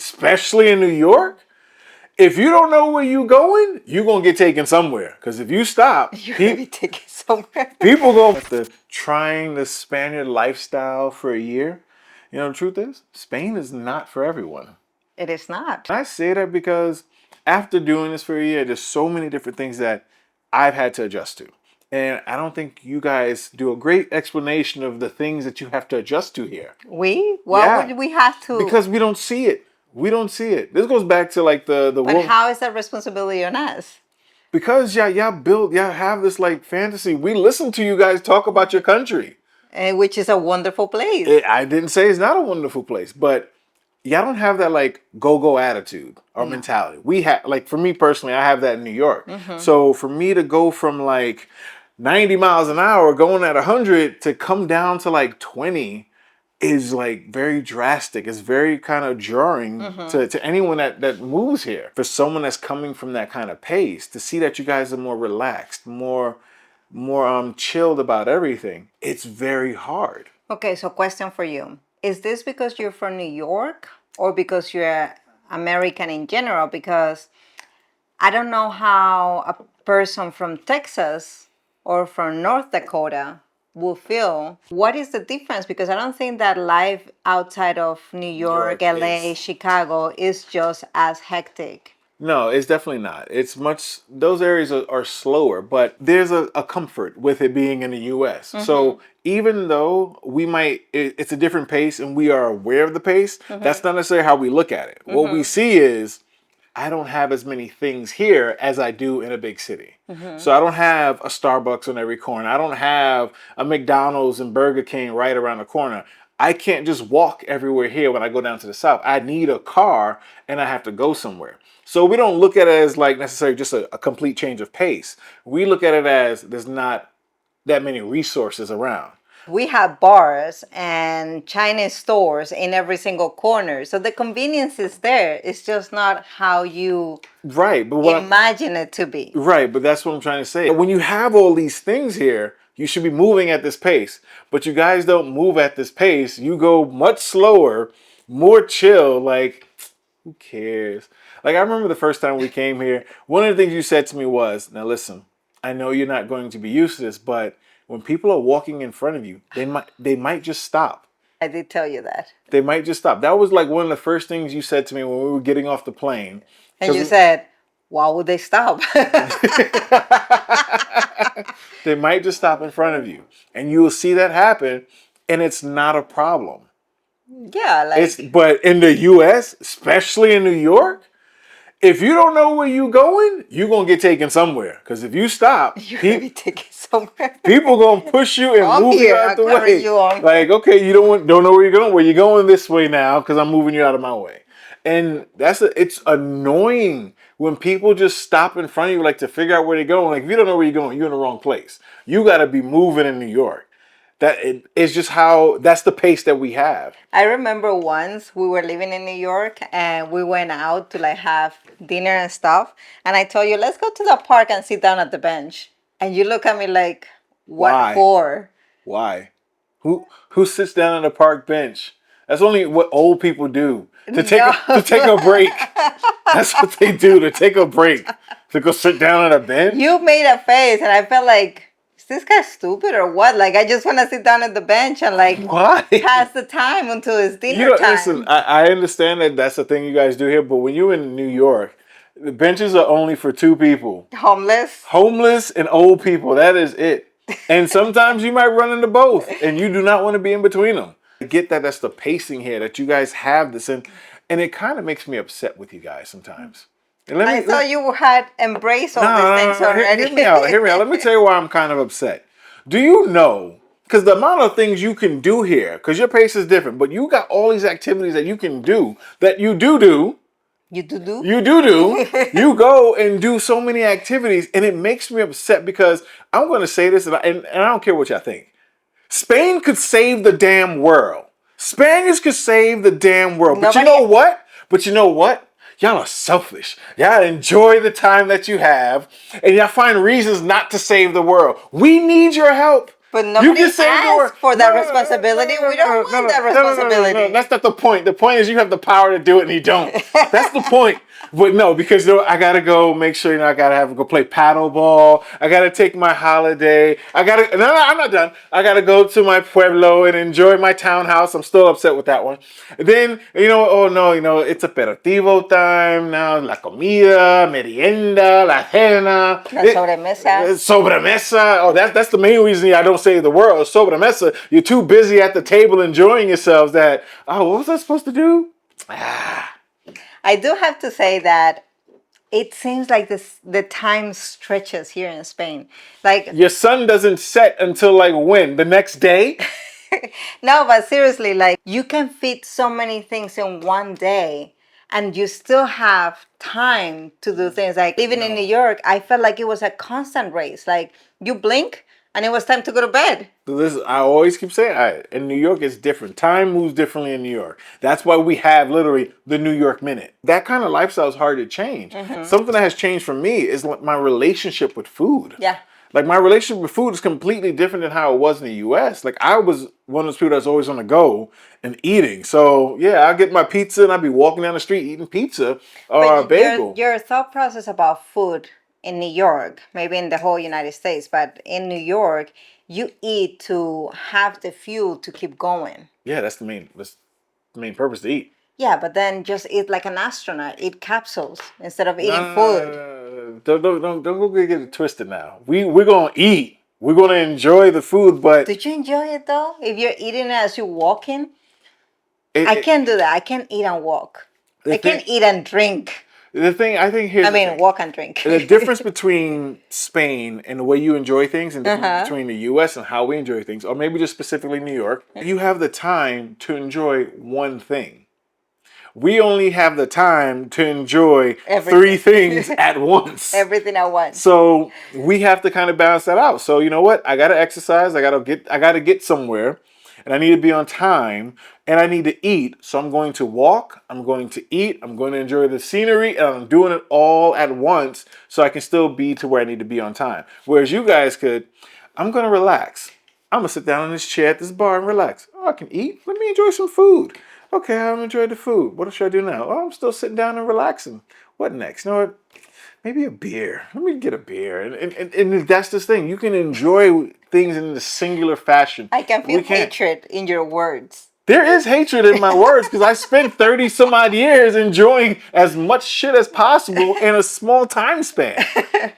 especially in New York, if you don't know where you're going, you're going to get taken somewhere. Because if you stop, You're going to be taken somewhere. people go after trying the Spaniard lifestyle for a year. You know, the truth is, Spain is not for everyone. It is not. I say that because after doing this for a year, there's so many different things that I've had to adjust to. And I don't think you guys do a great explanation of the things that you have to adjust to here. Why would we have to? Because we don't see it. We don't see it. This goes back to like the But how is that responsibility on us? Because y'all have this like fantasy. We listen to you guys talk about your country. Which is a wonderful place. I didn't say it's not a wonderful place, but y'all don't have that like go attitude or mentality. We have, like, for me personally, I have that in New York. So for me to go from like 90 miles an hour going at 100 to come down to like 20 is like very drastic. It's very kind of jarring to anyone that moves here. For someone that's coming from that kind of pace, to see that you guys are more relaxed, more chilled about everything, it's very hard. Okay, so question for you. Is this because you're from New York or because you're American in general? Because I don't know how a person from Texas or from North Dakota will feel. What is the difference? Because I don't think that life outside of New York, LA, Chicago is just as hectic. No, it's definitely not. It's much, those areas are slower, but there's a comfort with it being in the US. So even though it's a different pace and we are aware of the pace, that's not necessarily how we look at it. What we see is, I don't have as many things here as I do in a big city. So I don't have a Starbucks on every corner. I don't have a McDonald's and Burger King right around the corner. I can't just walk everywhere here when I go down to the South. I need a car and I have to go somewhere. So we don't look at it as like necessarily just a complete change of pace. We look at it as there's not that many resources around. We have bars and Chinese stores in every single corner. So the convenience is there. It's just not how you imagine it to be. Right, but that's what I'm trying to say. When you have all these things here, you should be moving at this pace. But you guys don't move at this pace. You go much slower, more chill, like, who cares? Like, I remember the first time we came here, one of the things you said to me was, now listen, I know you're not going to be used to this, but when people are walking in front of you, they might just stop. I did tell you that. They might just stop. That was like one of the first things you said to me when we were getting off the plane. And you said, why would they stop? They might just stop in front of you. And you will see that happen, and it's not a problem. Yeah, like... But in the US, especially in New York, if you don't know where you're going, you're going to get taken somewhere. Because if you stop, you're going to be taken somewhere. People going to push you and move you out the way. Like, okay, you don't know where you're going. Well, you're going this way now because I'm moving you out of my way. And it's annoying when people just stop in front of you, like, to figure out where they're going. Like, if you don't know where you're going, you're in the wrong place. You got to be moving in New York. It's just that's the pace that we have. I remember once we were living in New York and we went out to like have dinner and stuff. And I told you, let's go to the park and sit down at the bench. And you look at me like, what for? Why? Who sits down on a park bench? That's only what old people do. To take a break. That's what they do, to take a break. To go sit down on a bench. You made a face and I felt like, is this guy stupid or what? Like, I just want to sit down at the bench and like pass the time until it's dinner time. Listen, I understand that that's the thing you guys do here, but when you're in New York, the benches are only for two people. Homeless and old people. That is it. And sometimes you might run into both and you do not want to be in between them. I get that's the pacing here, that you guys have this, and it kind of makes me upset with you guys sometimes. I thought you had embraced all these things already. Hear me out. Let me tell you why I'm kind of upset. Do you know, because the amount of things you can do here, because your pace is different, but you got all these activities that you can do, that you do. You go and do so many activities, and it makes me upset because I'm going to say this, and I don't care what y'all think. Spain could save the damn world. Spaniards could save the damn world. But you know what? Y'all are selfish. Y'all enjoy the time that you have, and y'all find reasons not to save the world. We need your help. But You nobody can say the word. asked for No, that no, no, responsibility. no, We don't no, no, want no, that no, no, no, no, no. responsibility. That's not the point. The point is you have the power to do it and you don't. That's the point. But no, because I gotta go make sure I gotta have go play paddle ball. I gotta take my holiday. I gotta no, I'm not done. I gotta go to my pueblo and enjoy my townhouse. I'm still upset with that one. Then oh no, it's aperitivo time now. La comida, merienda, la cena. La sobremesa. Sobremesa. Oh, that's the main reason I don't save the world. Sobremesa. You're too busy at the table enjoying yourselves that, what was I supposed to do? I do have to say that it seems like the time stretches here in Spain. Like Your sun doesn't set until like when? The next day? no, but seriously, like you can fit so many things in one day and you still have time to do things. Like living in New York, I felt like it was a constant race. Like you blink and it was time to go to bed. I always keep saying, in New York, it's different. Time moves differently in New York. That's why we have literally the New York minute. That kind of lifestyle is hard to change. Something that has changed for me is like my relationship with food. Yeah. Like my relationship with food is completely different than how it was in the U.S. Like I was one of those people that's always on the go and eating. So yeah, I get my pizza and I'd be walking down the street eating pizza or a But your bagel. your thought process about food in New York, maybe in the whole United States, but in New York, you eat to have the fuel to keep going. Yeah, that's the main purpose to eat. Yeah, but then just eat like an astronaut, eat capsules instead of No, eating no, no, food. no, no. Don't go get it twisted now. We're gonna eat. We're gonna enjoy the food, but Did you enjoy it though? If you're eating it as you're walking, it, I it, can't do that. I can't eat and walk. the I thing can't eat and drink. the thing I think here's I the mean, thing. walk and drink. The difference between Spain and the way you enjoy things and the difference between the US and how we enjoy things, or maybe just specifically New York, you have the time to enjoy one thing. We only have the time to enjoy three things Everything. at once. Everything at once. So we have to kind of balance that out. So you know what? I gotta exercise, I gotta get somewhere, and I need to be on time, and I need to eat. So I'm going to walk, I'm going to eat, I'm going to enjoy the scenery, and I'm doing it all at once so I can still be to where I need to be on time. Whereas you guys could, I'm gonna relax. I'm gonna sit down in this chair at this bar and relax. Oh, I can eat. Let me enjoy some food. Okay, I've enjoyed the food. What should I do now? Oh, I'm still sitting down and relaxing. What next? You know what? Maybe a beer. Let me get a beer. And that's the thing. You can enjoy things in the singular fashion. I can feel We can't. hatred in your words. There is hatred in my words because I spent 30 some odd years enjoying as much shit as possible in a small time span.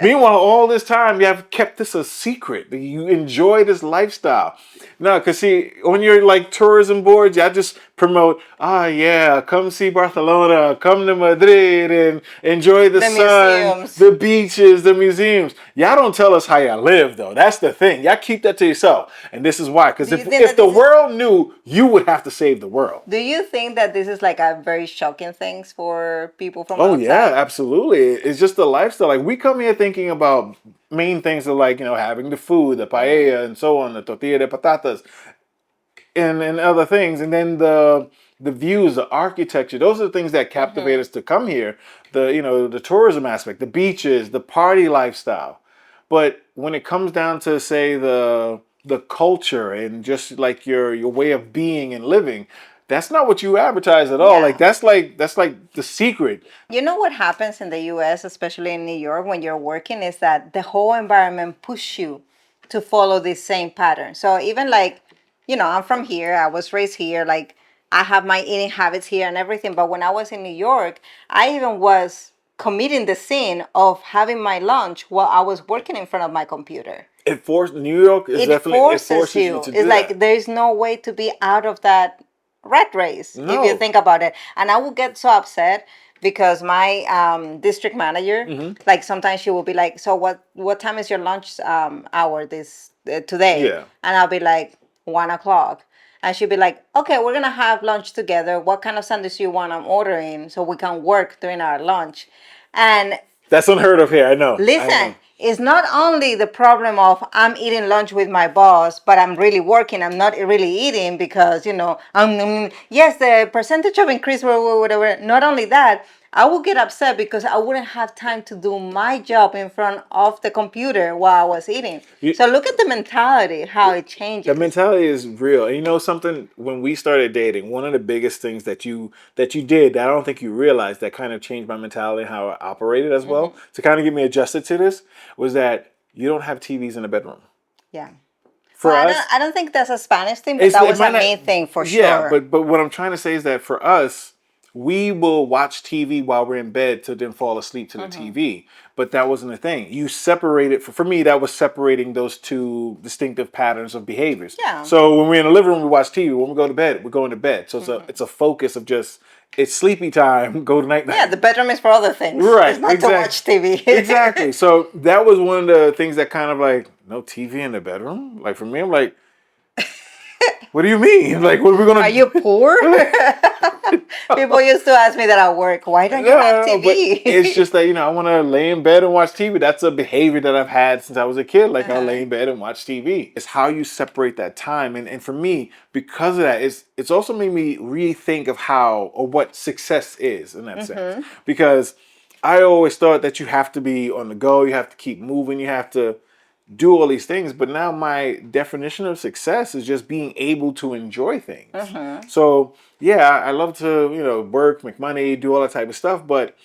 Meanwhile, all this time you have kept this a secret. You enjoy this lifestyle. No, because see, on your like tourism boards, y'all just promote, yeah, come see Barcelona, come to Madrid and enjoy the sun, museums. the beaches, the museums. Y'all don't tell us how y'all live though. That's the thing. Y'all keep that to yourself. And this is why. Because Do you if think that the this is- world knew, you would have to save the world. Do you think that this is like a very shocking thing for people from Oh outside? yeah, absolutely. It's just the lifestyle. Like we come here thinking about main things of like, having the food, the paella and so on, the tortilla de patatas and other things. And then the views, the architecture, those are the things that captivate us to come here. The tourism aspect, the beaches, the party lifestyle. But when it comes down to say the culture and just like your way of being and living, that's not what you advertise at all. Yeah. Like that's like the secret. You know what happens in the US, especially in New York, when you're working, is that the whole environment push you to follow this same pattern. So even like, I'm from here, I was raised here, like I have my eating habits here and everything. But when I was in New York, I even was committing the sin of having my lunch while I was working in front of my computer. New York is It definitely forces you. to do It's like that. there is no way to be out of that rat race if you No. think about it. And I would get so upset because my district manager, Mm-hmm. like sometimes she will be like, "So what time is your lunch hour this today?" Yeah. And I'll be like, 1 o'clock. And she'd be like, "Okay, we're gonna have lunch together. What kind of sandwich do you want? I'm ordering so we can work during our lunch." And That's unheard of here. I know. I listen, know. it's not only the problem of I'm eating lunch with my boss, but I'm really working. I'm not really eating because, yes, the percentage of increase, whatever. Not only that, I would get upset because I wouldn't have time to do my job in front of the computer while I was eating. You, So look at the mentality, how it the changes. mentality is real. And you know something, when we started dating, one of the biggest things that you did that I don't think you realized that kind of changed my mentality and how I operated as well, to kind of get me adjusted to this, was that you don't have TVs in the bedroom. Yeah. Well, For us, I don't think that's a Spanish thing, but that it was a might not. me thing for Yeah, sure. but what I'm trying to say is that for us, we will watch TV while we're in bed to then fall asleep to the TV. But that wasn't a thing. You separated. For me, that was separating those two distinctive patterns of behaviors. Yeah. So when we're in the living room, we watch TV. When we go to bed, we're going to bed. So it's a focus of just it's sleepy time. Go to night night. Yeah, the bedroom is for other things. Right, It's not exactly. to watch TV. Exactly. So that was one of the things that kind of like, no TV in the bedroom. Like for me, I'm like, what do you mean? Like, what are we gonna? Are you poor? People used to ask me that at work. Why don't you have No, but TV? it's just that I want to lay in bed and watch TV. That's a behavior that I've had since I was a kid. Like I'll lay in bed and watch TV. It's how you separate that time, and for me, because of that, it's also made me rethink of how or what success is in that sense. Because I always thought that you have to be on the go, you have to keep moving, you have to do all these things, but now my definition of success is just being able to enjoy things. So yeah, I love to work, make money, do all that type of stuff, but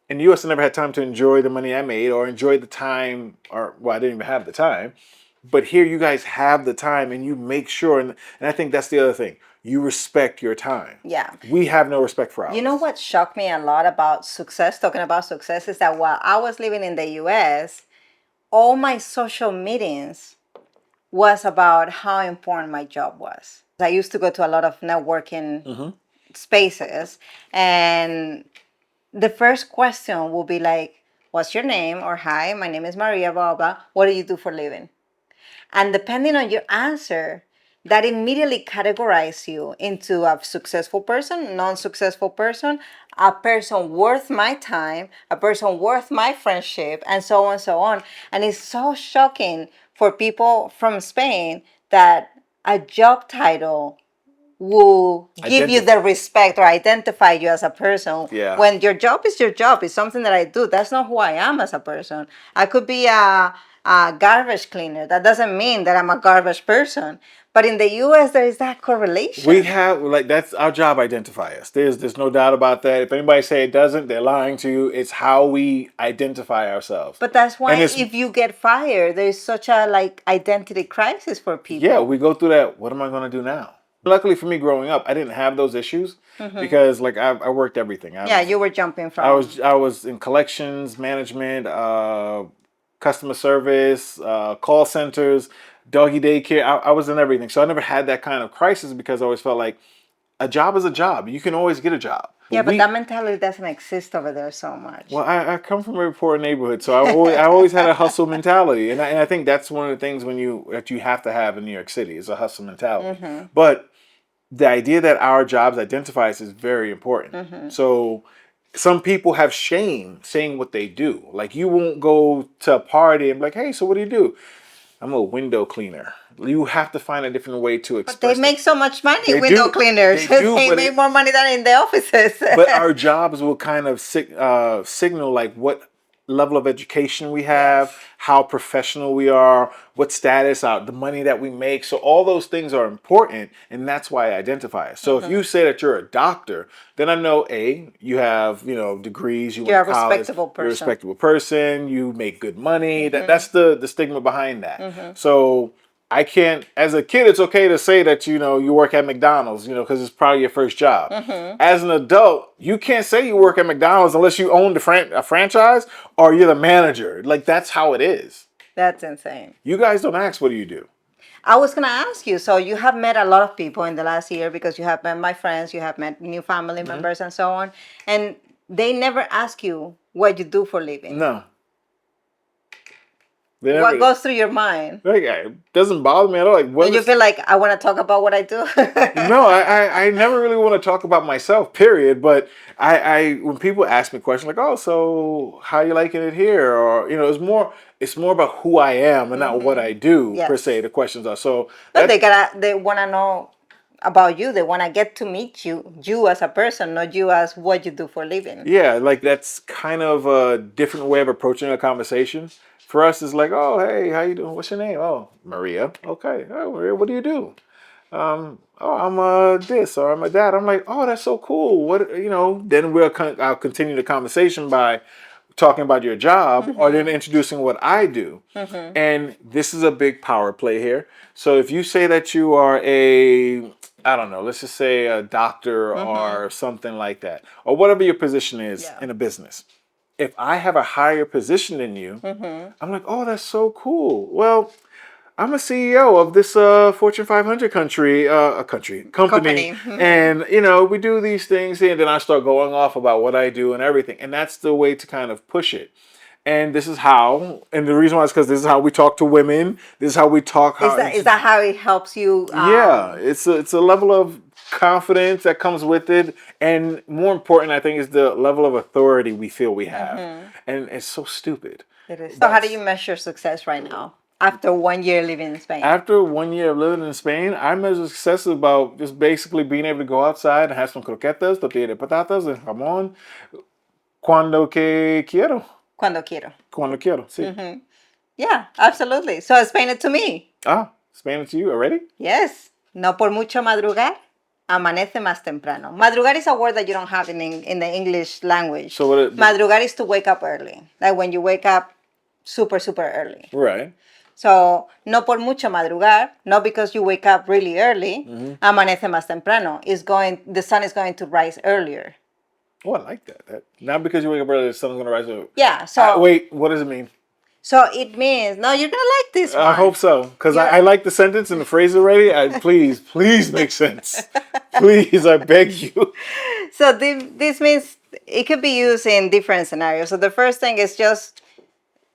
in the US I never had time to enjoy the money I made or enjoy the time, or well, I didn't even have the time. But here you guys have the time and you make sure, and I think that's the other thing, you respect your time. Yeah. We have no respect for ours. You know what shocked me a lot about success, talking about success, is that while I was living in the US, all my social meetings was about how important my job was. I used to go to a lot of networking spaces, and the first question will be like, what's your name? Or hi, my name is Maria, blah, blah, blah. What do you do for a living? And depending on your answer, that immediately categorizes you into a successful person, non-successful person, a person worth my time, a person worth my friendship, and so on and so on. And it's so shocking for people from Spain that a job title will give you the respect or identify you as a person. Yeah. When your job is your job, it's something that I do. That's not who I am as a person. I could be a garbage cleaner. That doesn't mean that I'm a garbage person. But in the US, there is that correlation. We have that's our job identifiers. There's no doubt about that. If anybody say it doesn't, they're lying to you. It's how we identify ourselves. But that's why if you get fired, there's such a identity crisis for people. Yeah, we go through that. What am I going to do now? Luckily for me, growing up, I didn't have those issues because I worked everything. You were jumping from. I was in collections, management, customer service, call centers, doggy daycare. I was in everything. So I never had that kind of crisis because I always felt like a job is a job. You can always get a job. Yeah, but that mentality doesn't exist over there so much. Well, I come from a poor neighborhood, so I always had a hustle mentality, and I think that's one of the things that you have to have in New York City is a hustle mentality. But the idea that our jobs identify us is very important. So some people have shame saying what they do. Like you won't go to a party and be like, hey, so what do you do? I'm a window cleaner. You have to find a different way to express. But they make so much money, They window do. cleaners. They make more money than in the offices. But our jobs will kind of signal like what level of education we have, how professional we are, what status, the money that we make. So all those things are important, and that's why I identify it. So if you say that you're a doctor, then I know you have degrees, you're a respectable person. You're a respectable person, you make good money. That's the stigma behind that. So I can't, as a kid, it's okay to say that, you work at McDonald's, because it's probably your first job. As an adult, you can't say you work at McDonald's unless you own a franchise or you're the manager. Like, that's how it is. That's insane. You guys don't ask, what do you do? I was going to ask you, so you have met a lot of people in the last year because you have met my friends, you have met new family members and so on. And they never ask you what you do for a living. No. What goes through your mind? Like, it doesn't bother me at all. Like, and you feel like I want to talk about what I do? No, I never really want to talk about myself, period. But when people ask me questions like, oh, so how you liking it here? Or, it's more about who I am and not what I do, per se, the questions are. So they want to know about you. They want to get to meet you as a person, not you as what you do for a living. Yeah, like that's kind of a different way of approaching a conversation. For us, it's like, oh, hey, how you doing? What's your name? Oh, Maria. Okay. Oh, Maria, what do you do? Oh, I'm this or I'm a that. I'm like, oh, that's so cool. What Then I'll continue the conversation by talking about your job or then introducing what I do. And this is a big power play here. So if you say that you are I don't know, let's just say a doctor or something like that, or whatever your position is in a business. If I have a higher position than you, I'm like, oh, that's so cool. Well, I'm a CEO of this Fortune 500 company, and we do these things, and then I start going off about what I do and everything, and that's the way to kind of push it. And this is how, and the reason why is because this is how we talk to women. This is how we talk. Is that how it helps you? Yeah, it's a level of confidence that comes with it, and more important, I think, is the level of authority we feel we have, and it's so stupid. It is. So how do you measure success right now after 1 year living in Spain? After 1 year of living in Spain, I measure success about just basically being able to go outside and have some croquetas, tortilla de patatas, and jamón cuando que quiero. Cuando quiero. Cuando quiero, sí. Yeah, absolutely. So explain it to me. Explain it to you already? Yes. No por mucho madrugar, amanece más temprano. Madrugar is a word that you don't have in the English language. So madrugar is to wake up early. Like when you wake up super, super early. Right. So, no por mucho madrugar, not because you wake up really early, amanece más temprano. The sun is going to rise earlier. Oh, I like that. Not because you wake up early, the sun's going to rise early. Yeah, so... wait, what does it mean? So, it means... No, you're going to like this one. I hope so, because I like the sentence and the phrase already. Please make sense. Please, I beg you. So, this means it could be used in different scenarios. So, the first thing is just...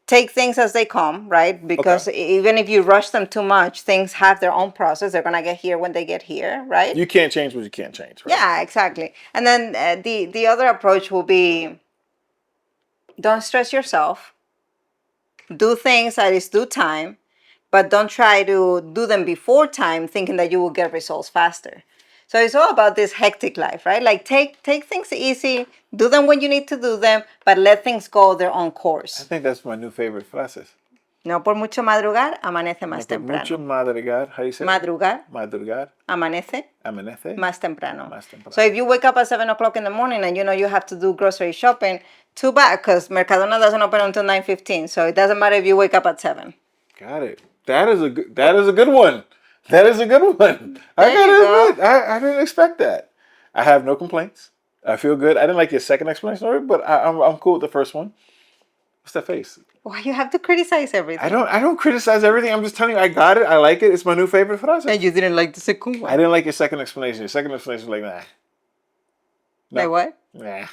take things as they come, right? Because even if you rush them too much, things have their own process. They're going to get here when they get here, right? You can't change what you can't change, right? Yeah, exactly. And then the other approach will be, don't stress yourself. Do things at its due time, but don't try to do them before time thinking that you will get results faster. So it's all about this hectic life, right? Like take things easy, do them when you need to do them, but let things go their own course. I think that's my new favorite phrases. No por mucho madrugar, amanece más temprano. Mucho madrugar, how do you say Madrugar. Madrugar. Amanece. Más temprano. Más temprano. So if you wake up at 7 o'clock in the morning and you have to do grocery shopping, too bad, because Mercadona doesn't open until 9:15. So it doesn't matter if you wake up at 7. Got it. That is a good one. That is a good one. I gotta admit, I didn't expect that. I have no complaints. I feel good. I didn't like your second explanation, but I'm cool with the first one. What's that face? Why you have to criticize everything? I don't criticize everything. I'm just telling you, I got it. I like it. It's my new favorite phrase. And you didn't like the second one. I didn't like your second explanation. Your second explanation was like, nah. No. Like what? Nah.